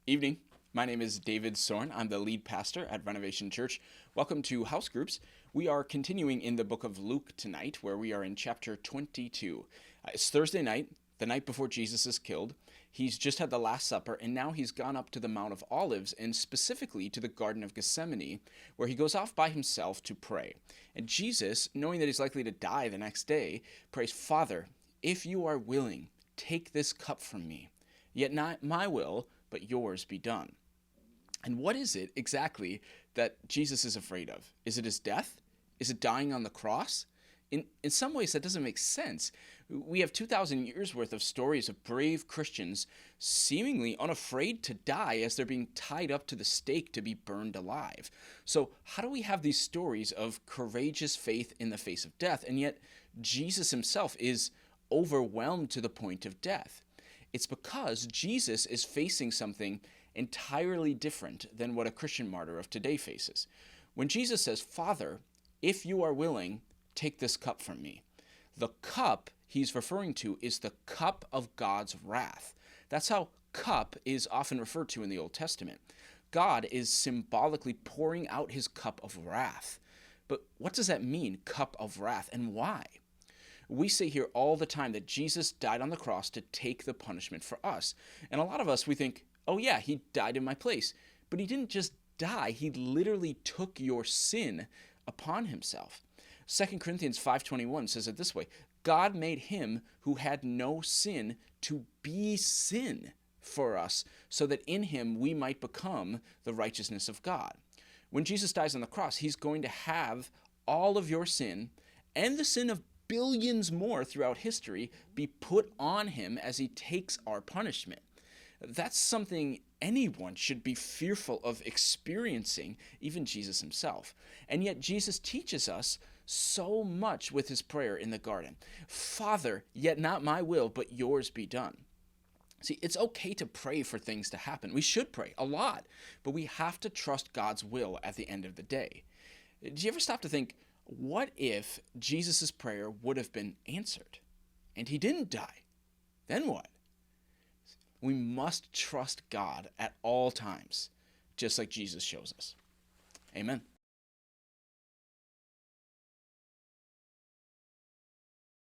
Evening. My name is David Sorn. I'm the lead pastor at Renovation Church. Welcome to House Groups. We are continuing in the book of Luke tonight, where we are in chapter 22. It's Thursday night, the night before Jesus is killed. He's just had the Last Supper, and now he's gone up to the Mount of Olives, and specifically to the Garden of Gethsemane, where he goes off by himself to pray. And Jesus, knowing that he's likely to die the next day, prays, "Father, if you are willing, take this cup from me. Yet not my will, but yours be done." And what is it exactly that Jesus is afraid of? Is it his death? Is it dying on the cross? In some ways, that doesn't make sense. We have 2,000 years worth of stories of brave Christians seemingly unafraid to die as they're being tied up to the stake to be burned alive. So how do we have these stories of courageous faith in the face of death, and yet Jesus himself is overwhelmed to the point of death? It's because Jesus is facing something entirely different than what a Christian martyr of today faces. When Jesus says, "Father, if you are willing, take this cup from me," the cup he's referring to is the cup of God's wrath. That's how cup is often referred to in the Old Testament. God is symbolically pouring out his cup of wrath. But what does that mean, cup of wrath, and why? We say here all the time that Jesus died on the cross to take the punishment for us. And a lot of us, we think, oh yeah, he died in my place. But he didn't just die, he literally took your sin upon himself. 2 Corinthians 5:21 says it this way: God made him who had no sin to be sin for us, so that in him we might become the righteousness of God. When Jesus dies on the cross, he's going to have all of your sin and the sin of billions more throughout history be put on him as he takes our punishment. That's something anyone should be fearful of experiencing, even Jesus himself. And yet Jesus teaches us so much with his prayer in the garden. "Father, yet not my will, but yours be done." See, it's okay to pray for things to happen. We should pray a lot, but we have to trust God's will at the end of the day. Do you ever stop to think, what if Jesus' prayer would have been answered and he didn't die? Then what? We must trust God at all times, just like Jesus shows us. Amen.